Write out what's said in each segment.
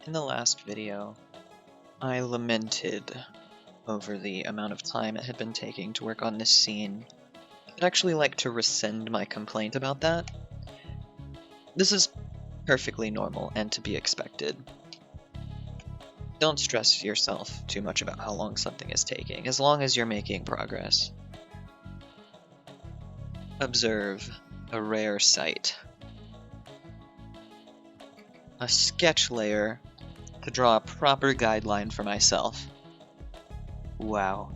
In the last video, I lamented over the amount of time it had been taking to work on this scene. I'd actually like to rescind my complaint about that. This is perfectly normal and to be expected. Don't stress yourself too much about how long something is taking, as long as you're making progress. Observe a rare sight. A sketch layer to draw a proper guideline for myself. Wow.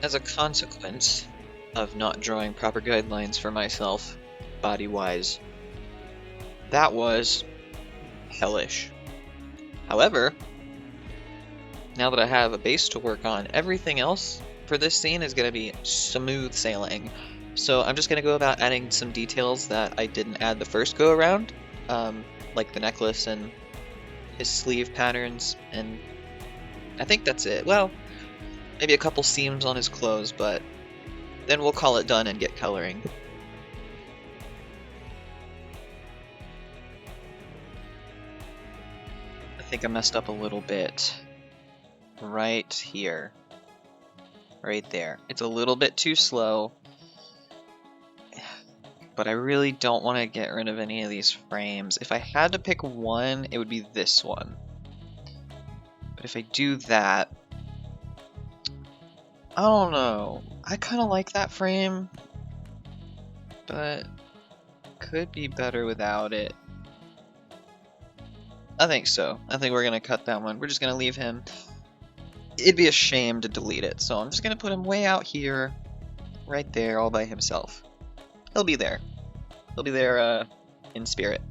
As a consequence of not drawing proper guidelines for myself, body-wise, that was hellish. However, now that I have a base to work on, everything else for this scene is going to be smooth sailing. So I'm just going to go about adding some details that I didn't add the first go around, like the necklace and his sleeve patterns, and I think that's it. Well, maybe a couple seams on his clothes, but then we'll call it done and get coloring. I think I messed up a little bit. Right here. Right there. It's a little bit too slow, but I really don't want to get rid of any of these frames. If I had to pick one, it would be this one. But if I do that, I don't know. I kind of like that frame, but could be better without it. I think so. I think we're going to cut that one. We're just going to leave him. It'd be a shame to delete it, so I'm just going to put him way out here, right there, all by himself. He'll be there. He'll be there in spirit.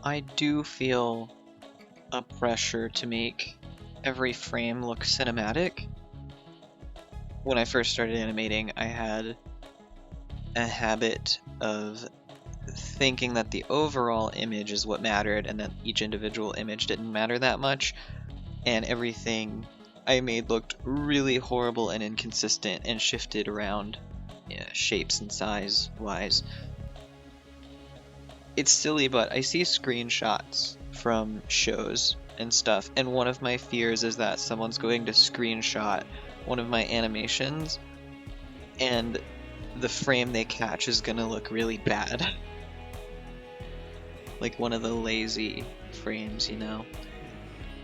I do feel a pressure to make every frame look cinematic. When I first started animating, I had a habit of thinking that the overall image is what mattered and that each individual image didn't matter that much, and everything I made looked really horrible and inconsistent and shifted around, shapes and size wise. It's silly, but I see screenshots from shows and stuff, and one of my fears is that someone's going to screenshot one of my animations and the frame they catch is gonna look really bad. Like one of the lazy frames, you know?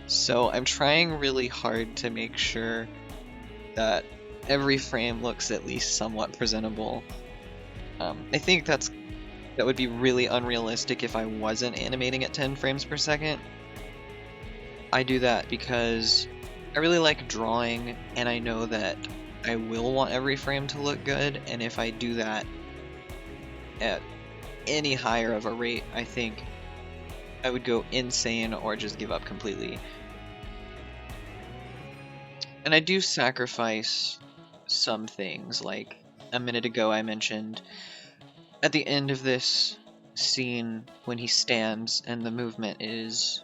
So I'm trying really hard to make sure that every frame looks at least somewhat presentable. I think that's That would be really unrealistic if I wasn't animating at 10 frames per second. I do that because I really like drawing, and I know that I will want every frame to look good, and if I do that at any higher of a rate, I think I would go insane or just give up completely. And I do sacrifice some things, like a minute ago I mentioned at the end of this scene when he stands and the movement is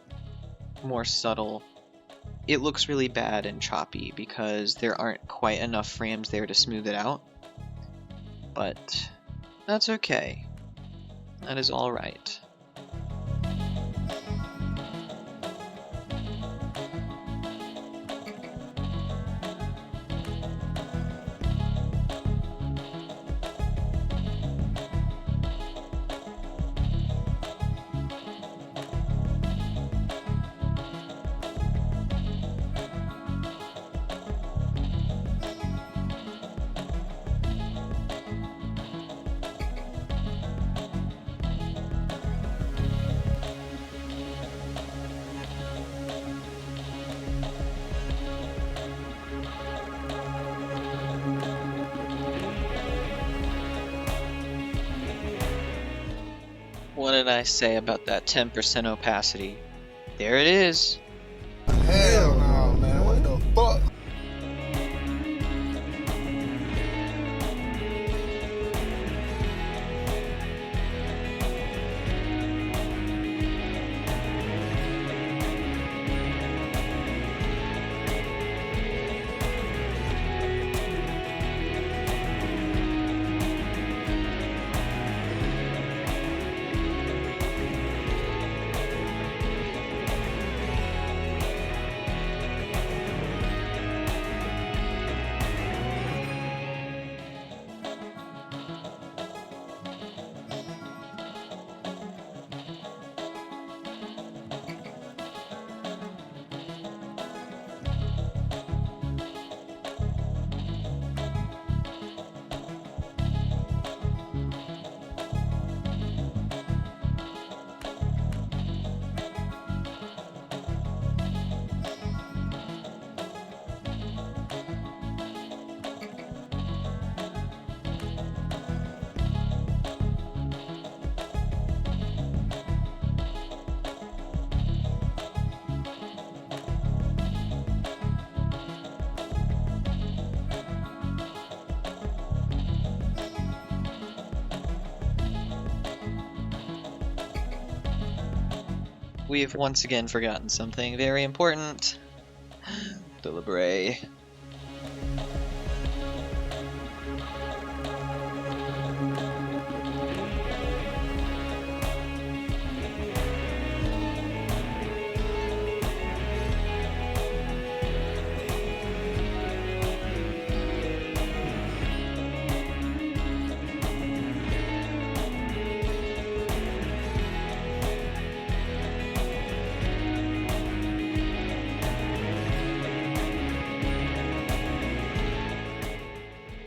more subtle. It looks really bad and choppy because there aren't quite enough frames there to smooth it out. But that's okay. That is alright. What did I say about that 10% opacity? There it is. Hell no, man. What the fuck? We have once again forgotten something very important. The libre.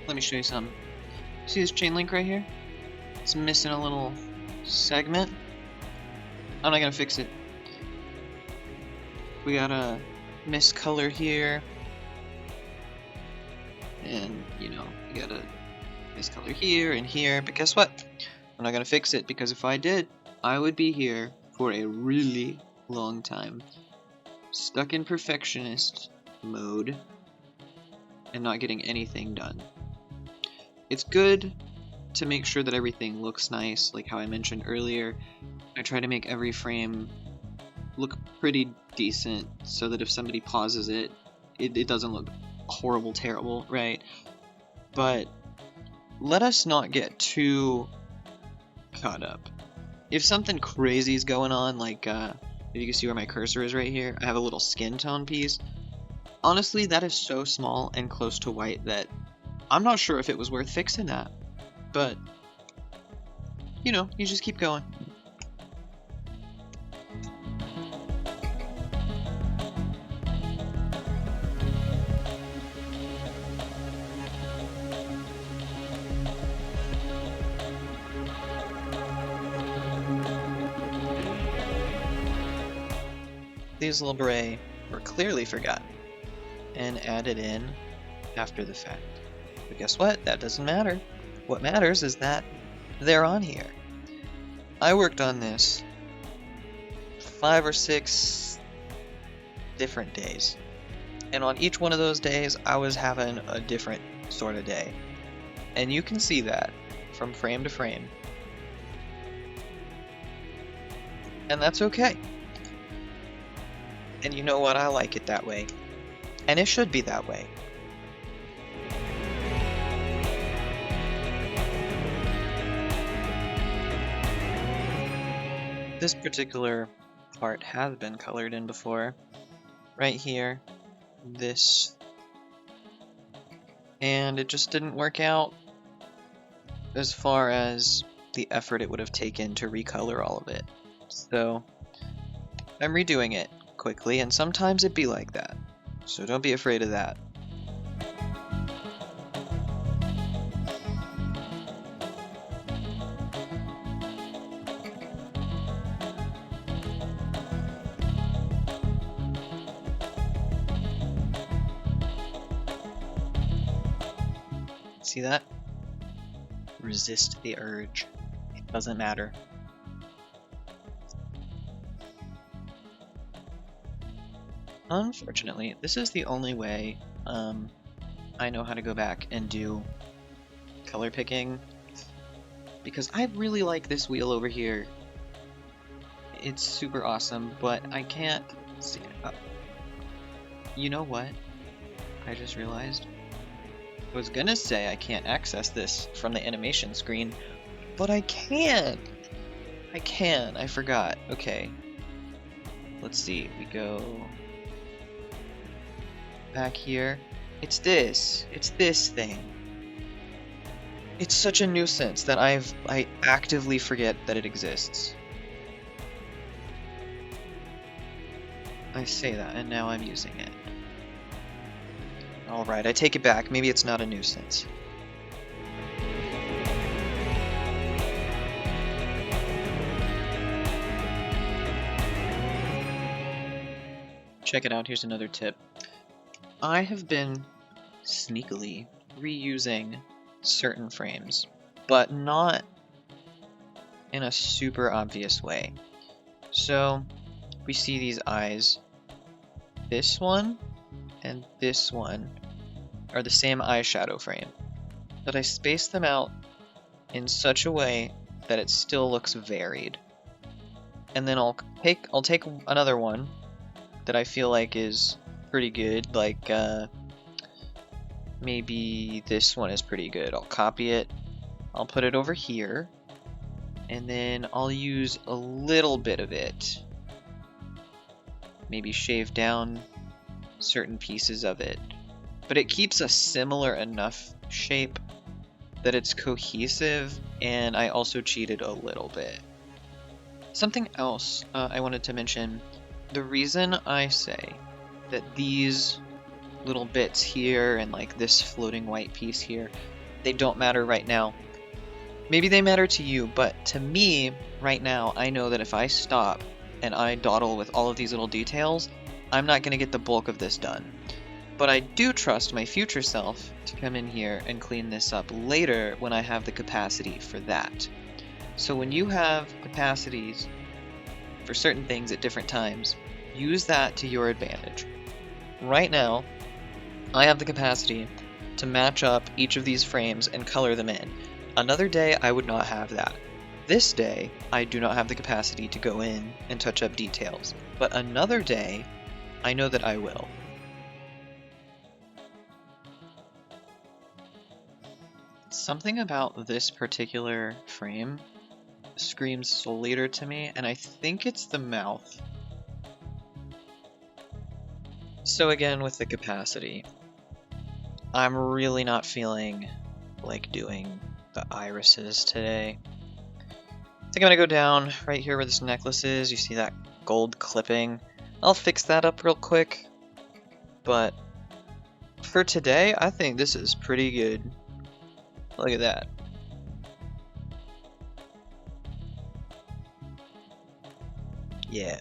Let me show you some. See this chain link right here? It's missing a little segment. I'm not gonna fix it. We got a miscolor here. And, you know, we got a miscolor here and here. But guess what? I'm not gonna fix it because if I did, I would be here for a really long time. Stuck in perfectionist mode and not getting anything done. It's good to make sure that everything looks nice, like how I mentioned earlier. I try to make every frame look pretty decent so that if somebody pauses it, it doesn't look horrible, terrible, right? But let us not get too caught up. If something crazy is going on, like if you can see where my cursor is right here, I have a little skin tone piece. Honestly, that is so small and close to white that I'm not sure if it was worth fixing that, but, you know, you just keep going. these little bray were clearly forgotten and added in after the fact. But guess what? That doesn't matter. What matters is that they're on here. I worked on this 5 or 6 different days. And on each one of those days, I was having a different sort of day. And you can see that from frame to frame. And that's okay. And you know what? I like it that way. And it should be that way. This particular part has been colored in before. Right here. This. And it just didn't work out as far as the effort it would have taken to recolor all of it. So I'm redoing it quickly, and sometimes it be like that. So don't be afraid of that. See that? Resist the urge. It doesn't matter. Unfortunately, this is the only way I know how to go back and do color picking, because I really like this wheel over here. It's super awesome, but I can't see it. You know what? I just realized. I was gonna say I can't access this from the animation screen, but I can! I can, I forgot. Okay. Let's see, we go back here. It's this thing. It's such a nuisance that I actively forget that it exists. I say that, and now I'm using it. Alright, I take it back. Maybe it's not a nuisance. Check it out, here's another tip. I have been sneakily reusing certain frames, but not in a super obvious way. So, we see these eyes. This one and this one are the same eyeshadow frame, but I spaced them out in such a way that it still looks varied. And then I'll take another one that I feel like is pretty good, like maybe this one is pretty good. I'll copy it, I'll put it over here, and then I'll use a little bit of it. Maybe shave down certain pieces of it. But it keeps a similar enough shape that it's cohesive, and I also cheated a little bit. Something else I wanted to mention, the reason I say that these little bits here and like this floating white piece here, they don't matter right now. Maybe they matter to you, but to me, right now, I know that if I stop and I dawdle with all of these little details, I'm not going to get the bulk of this done. But I do trust my future self to come in here and clean this up later when I have the capacity for that. So when you have capacities for certain things at different times, use that to your advantage. Right now, I have the capacity to match up each of these frames and color them in. Another day, I would not have that. This day, I do not have the capacity to go in and touch up details. But another day, I know that I will. Something about this particular frame screams Soul Eater to me, and I think it's the mouth. So again, with the capacity, I'm really not feeling like doing the irises today. I think I'm gonna go down right here where this necklace is. You see that gold clipping? I'll fix that up real quick. But for today, I think this is pretty good. Look at that. Yeah.